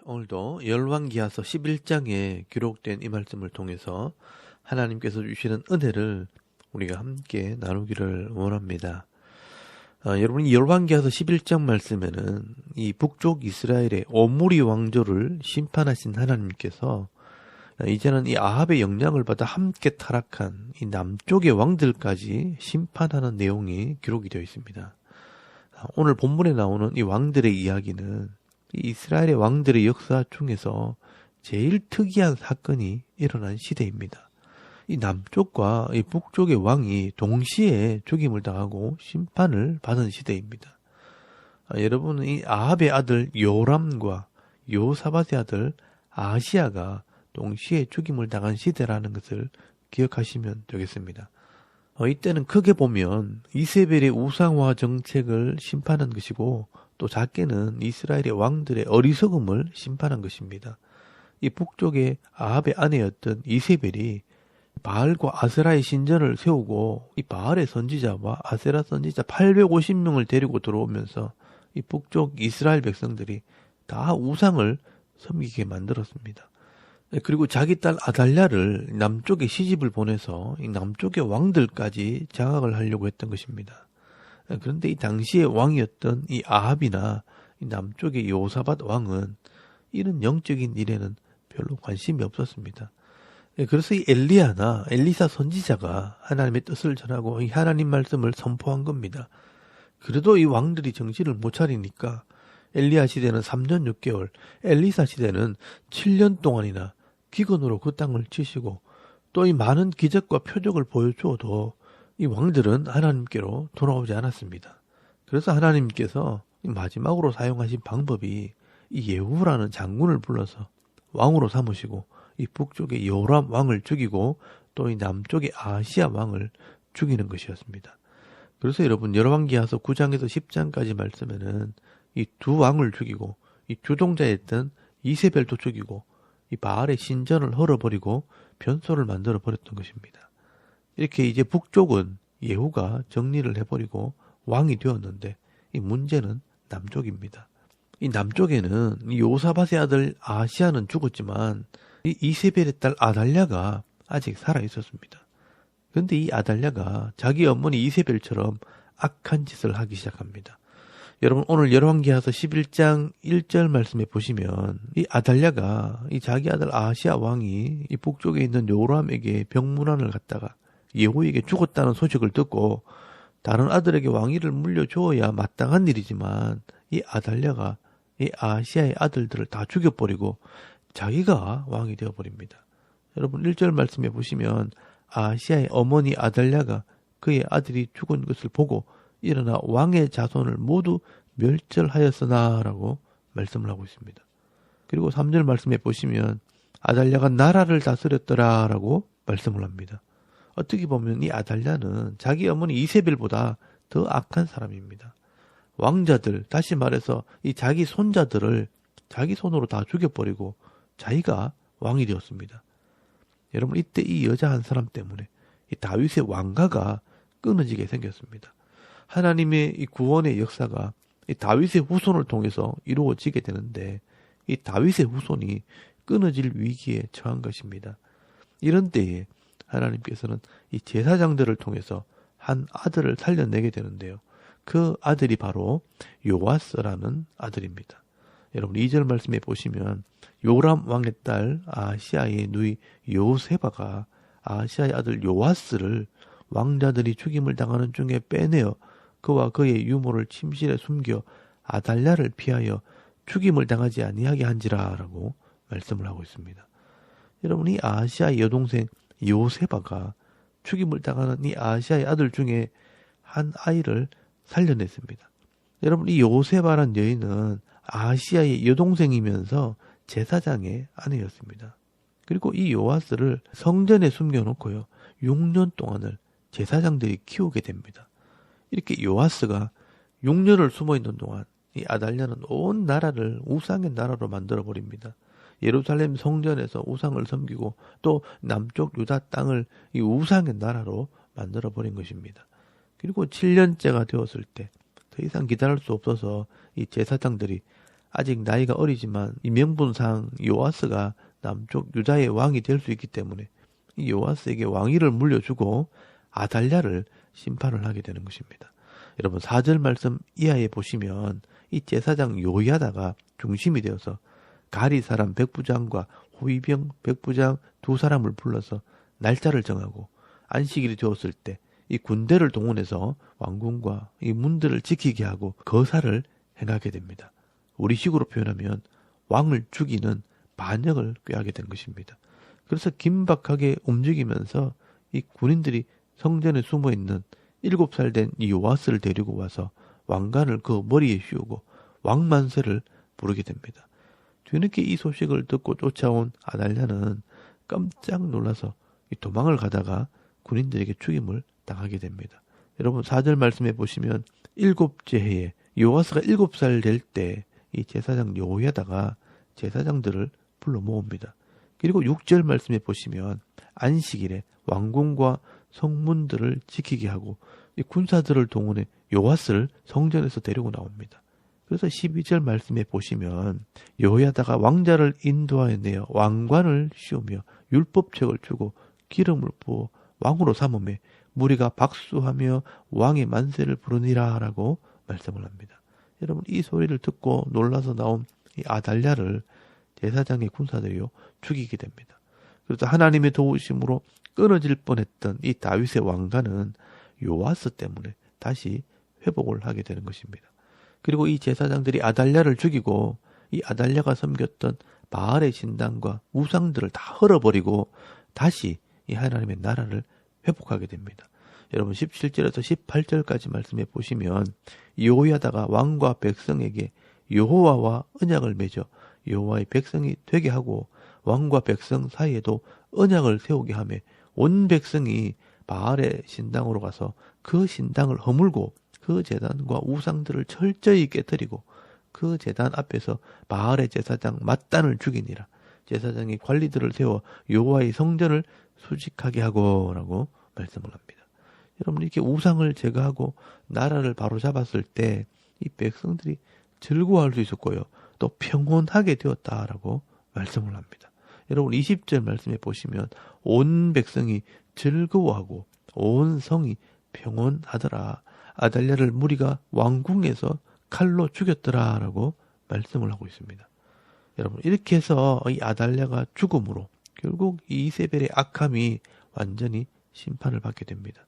오늘도 열왕기하서 11장에 기록된 이 말씀을 통해서 하나님께서 주시는 은혜를 우리가 함께 나누기를 원합니다. 여러분이 열왕기하서 11장 말씀에는 이 북쪽 이스라엘의 오므리 왕조를 심판하신 하나님께서 이제는 이 아합의 영향을 받아 함께 타락한 이 남쪽의 왕들까지 심판하는 내용이 기록이 되어 있습니다. 오늘 본문에 나오는 이 왕들의 이야기는 이 이스라엘의 왕들의 역사 중에서 제일 특이한 사건이 일어난 시대입니다. 이 남쪽과 이 북쪽의 왕이 동시에 죽임을 당하고 심판을 받은 시대입니다. 여러분은 이 아합의 아들 요람과 요사밧의 아들 아시야가 동시에 죽임을 당한 시대라는 것을 기억하시면 되겠습니다. 이때는 크게 보면 이세벨의 우상화 정책을 심판한 것이고 또 작게는 이스라엘의 왕들의 어리석음을 심판한 것입니다. 이 북쪽의 아합의 아내였던 이세벨이 바알과 아세라의 신전을 세우고 이 바알의 선지자와 아세라 선지자 850명을 데리고 들어오면서 이 북쪽 이스라엘 백성들이 다 우상을 섬기게 만들었습니다. 그리고 자기 딸 아달랴를 남쪽에 시집을 보내서 이 남쪽의 왕들까지 장악을 하려고 했던 것입니다. 그런데 이 당시의 왕이었던 이 아합이나 이 남쪽의 요사밧 왕은 이런 영적인 일에는 별로 관심이 없었습니다. 그래서 이 엘리야나 엘리사 선지자가 하나님의 뜻을 전하고 이 하나님 말씀을 선포한 겁니다. 그래도 이 왕들이 정신을 못 차리니까 엘리야 시대는 3년 6개월, 엘리사 시대는 7년 동안이나 기근으로 그 땅을 치시고 또 이 많은 기적과 표적을 보여주어도 이 왕들은 하나님께로 돌아오지 않았습니다. 그래서 하나님께서 마지막으로 사용하신 방법이 이 예후라는 장군을 불러서 왕으로 삼으시고 이 북쪽의 요람 왕을 죽이고 또 이 남쪽의 아시아 왕을 죽이는 것이었습니다. 그래서 여러분 열왕기하서 9장에서 10장까지 말씀에는 이 두 왕을 죽이고 이 주동자였던 이세벨도 죽이고 이 바알의 신전을 헐어버리고 변소를 만들어 버렸던 것입니다. 이렇게 이제 북쪽은 예후가 정리를 해버리고 왕이 되었는데 이 문제는 남쪽입니다. 이 남쪽에는 이 요사밧의 아들 아시야는 죽었지만 이 이세벨의 딸 아달랴가 아직 살아 있었습니다. 그런데 이 아달랴가 자기 어머니 이세벨처럼 악한 짓을 하기 시작합니다. 여러분 오늘 열왕기하서 11장 1절 말씀에 보시면 이 아달랴가 이 자기 아들 아시야 왕이 이 북쪽에 있는 요람에게 병문안을 갖다가 예후에게 죽었다는 소식을 듣고 다른 아들에게 왕위를 물려주어야 마땅한 일이지만 이 아달랴가 이 아시야의 아들들을 다 죽여버리고 자기가 왕이 되어버립니다. 여러분 1절 말씀에 보시면 아시야의 어머니 아달랴가 그의 아들이 죽은 것을 보고 일어나 왕의 자손을 모두 멸절하였으나라고 말씀을 하고 있습니다. 그리고 3절 말씀에 보시면 아달랴가 나라를 다스렸더라라고 말씀을 합니다. 어떻게 보면 이 아달랴는 자기 어머니 이세벨보다 더 악한 사람입니다. 왕자들, 다시 말해서 이 자기 손자들을 자기 손으로 다 죽여버리고 자기가 왕이 되었습니다. 여러분 이때 이 여자 한 사람 때문에 이 다윗의 왕가가 끊어지게 생겼습니다. 하나님의 이 구원의 역사가 이 다윗의 후손을 통해서 이루어지게 되는데 이 다윗의 후손이 끊어질 위기에 처한 것입니다. 이런 때에 하나님께서는 이 제사장들을 통해서 한 아들을 살려내게 되는데요. 그 아들이 바로 요아스라는 아들입니다. 여러분 2절 말씀에 보시면 요람 왕의 딸 아시아의 누이 요세바가 아시아의 아들 요아스를 왕자들이 죽임을 당하는 중에 빼내어 그와 그의 유모를 침실에 숨겨 아달랴를 피하여 죽임을 당하지 아니하게 한지라라고 말씀을 하고 있습니다. 여러분 이 아시아의 여동생 요세바가 죽임을 당하는 이 아시아의 아들 중에 한 아이를 살려냈습니다. 여러분 이 요세바란 여인은 아시아의 여동생이면서 제사장의 아내였습니다. 그리고 이 요아스를 성전에 숨겨놓고요 6년 동안을 제사장들이 키우게 됩니다. 이렇게 요아스가 6년을 숨어있는 동안 이 아달랴는 온 나라를 우상의 나라로 만들어버립니다. 예루살렘 성전에서 우상을 섬기고 또 남쪽 유다 땅을 이 우상의 나라로 만들어버린 것입니다. 그리고 7년째가 되었을 때 더 이상 기다릴 수 없어서 이 제사장들이 아직 나이가 어리지만 이 명분상 요아스가 남쪽 유다의 왕이 될 수 있기 때문에 이 요아스에게 왕위를 물려주고 아달랴를 심판을 하게 되는 것입니다. 여러분 4절 말씀 이하에 보시면 이 제사장 요야다가 중심이 되어서 가리 사람 백부장과 호위병 백부장 두 사람을 불러서 날짜를 정하고 안식일이 되었을 때 이 군대를 동원해서 왕궁과 이 문들을 지키게 하고 거사를 행하게 됩니다. 우리식으로 표현하면 왕을 죽이는 반역을 꾀하게 된 것입니다. 그래서 긴박하게 움직이면서 이 군인들이 성전에 숨어있는 7살 된 이 요아스를 데리고 와서 왕관을 그 머리에 씌우고 왕만세를 부르게 됩니다. 뒤늦게 이 소식을 듣고 쫓아온 아달랴는 깜짝 놀라서 도망을 가다가 군인들에게 죽임을 당하게 됩니다. 여러분 4절 말씀에 보시면 7째 해에 요아스가 7살 될 때 이 제사장 요야다가 제사장들을 불러 모읍니다. 그리고 6절 말씀에 보시면 안식일에 왕궁과 성문들을 지키게 하고 이 군사들을 동원해 요아스를 성전에서 데리고 나옵니다. 그래서 12절 말씀에 보시면 요야다가 왕자를 인도하여 왕관을 씌우며 율법책을 주고 기름을 부어 왕으로 삼음에 무리가 박수하며 왕의 만세를 부르니라 라고 말씀을 합니다. 여러분 이 소리를 듣고 놀라서 나온 이 아달랴를 제사장의 군사들이요 죽이게 됩니다. 그래서 하나님의 도우심으로 끊어질 뻔했던 이 다윗의 왕관은 요아스 때문에 다시 회복을 하게 되는 것입니다. 그리고 이 제사장들이 아달랴를 죽이고 이 아달랴가 섬겼던 바알의 신당과 우상들을 다 헐어버리고 다시 이 하나님의 나라를 회복하게 됩니다. 여러분 17절에서 18절까지 말씀해 보시면 요야다가 왕과 백성에게 여호와와 언약을 맺어 여호와의 백성이 되게 하고 왕과 백성 사이에도 언약을 세우게 하며 온 백성이 바알의 신당으로 가서 그 신당을 허물고 그 제단과 우상들을 철저히 깨뜨리고 그 제단 앞에서 바알의 제사장 맏단을 죽이니라. 제사장이 관리들을 세워 여호와의 성전을 수직하게 하고 라고 말씀을 합니다. 여러분 이렇게 우상을 제거하고 나라를 바로잡았을 때 이 백성들이 즐거워할 수 있었고요. 또 평온하게 되었다라고 말씀을 합니다. 여러분 20절 말씀에 보시면 온 백성이 즐거워하고 온 성이 평온하더라. 아달랴를 무리가 왕궁에서 칼로 죽였더라라고 말씀을 하고 있습니다. 여러분 이렇게 해서 이 아달랴가 죽음으로 결국 이 이세벨의 악함이 완전히 심판을 받게 됩니다.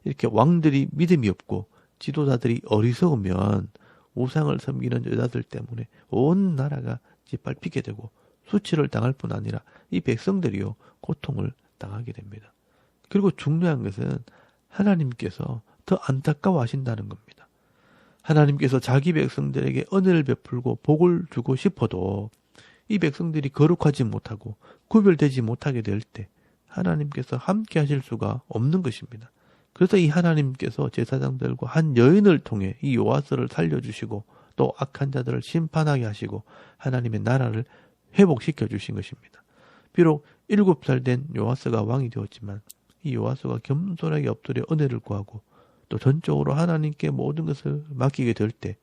이렇게 왕들이 믿음이 없고 지도자들이 어리석으면 우상을 섬기는 여자들 때문에 온 나라가 짓밟히게 되고 수치를 당할 뿐 아니라 이 백성들이요 고통을 당하게 됩니다. 그리고 중요한 것은 하나님께서 더 안타까워하신다는 겁니다. 하나님께서 자기 백성들에게 은혜를 베풀고 복을 주고 싶어도 이 백성들이 거룩하지 못하고 구별되지 못하게 될 때 하나님께서 함께 하실 수가 없는 것입니다. 그래서 이 하나님께서 제사장들과 한 여인을 통해 이 요아스를 살려주시고 또 악한 자들을 심판하게 하시고 하나님의 나라를 회복시켜 주신 것입니다. 비록 7살 된 요아스가 왕이 되었지만 이 요아스가 겸손하게 엎드려 은혜를 구하고 또 전적으로 하나님께 모든 것을 맡기게 될 때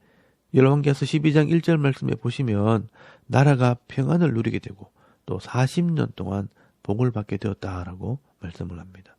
열왕기하서 12장 1절 말씀에 보시면 나라가 평안을 누리게 되고 또 40년 동안 복을 받게 되었다라고 말씀을 합니다.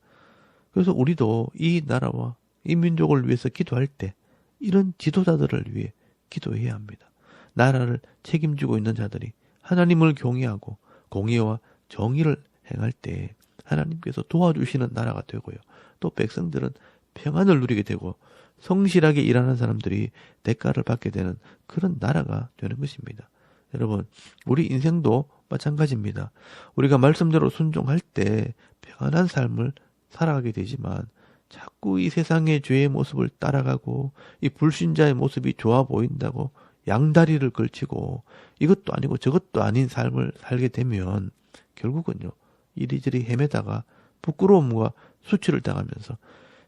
그래서 우리도 이 나라와 이 민족을 위해서 기도할 때 이런 지도자들을 위해 기도해야 합니다. 나라를 책임지고 있는 자들이 하나님을 경외하고 공의와 정의를 행할 때 하나님께서 도와주시는 나라가 되고요. 또 백성들은 평안을 누리게 되고 성실하게 일하는 사람들이 대가를 받게 되는 그런 나라가 되는 것입니다. 여러분, 우리 인생도 마찬가지입니다. 우리가 말씀대로 순종할 때 평안한 삶을 살아가게 되지만 자꾸 이 세상의 죄의 모습을 따라가고 이 불신자의 모습이 좋아 보인다고 양다리를 걸치고 이것도 아니고 저것도 아닌 삶을 살게 되면 결국은요 이리저리 헤매다가 부끄러움과 수치를 당하면서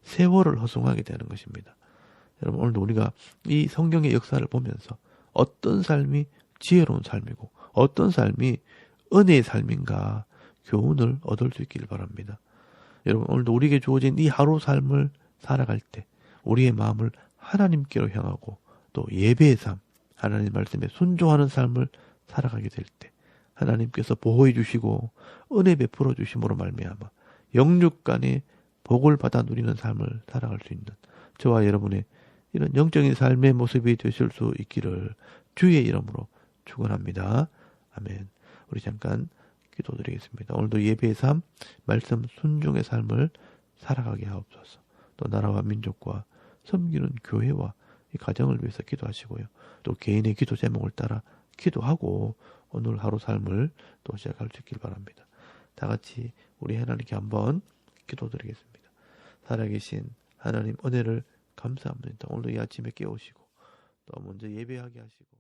세월을 허송하게 되는 것입니다. 여러분 오늘도 우리가 이 성경의 역사를 보면서 어떤 삶이 지혜로운 삶이고 어떤 삶이 은혜의 삶인가 교훈을 얻을 수 있기를 바랍니다. 여러분 오늘도 우리에게 주어진 이 하루 삶을 살아갈 때 우리의 마음을 하나님께로 향하고 또 예배의 삶, 하나님 말씀에 순종하는 삶을 살아가게 될 때 하나님께서 보호해 주시고 은혜 베풀어 주심으로 말미암아 영육 간의 복을 받아 누리는 삶을 살아갈 수 있는 저와 여러분의 이런 영적인 삶의 모습이 되실 수 있기를 주의 이름으로 축원합니다. 아멘. 우리 잠깐 기도드리겠습니다. 오늘도 예배의 삶, 말씀 순종의 삶을 살아가게 하옵소서. 또 나라와 민족과 섬기는 교회와 이 가정을 위해서 기도하시고요. 또 개인의 기도 제목을 따라 기도하고 오늘 하루 삶을 또 시작할 수 있길 바랍니다. 다 같이 우리 하나님께 한번 기도드리겠습니다. 살아계신 하나님 은혜를 감사합니다. 오늘도 이 아침에 깨우시고 또 먼저 예배하게 하시고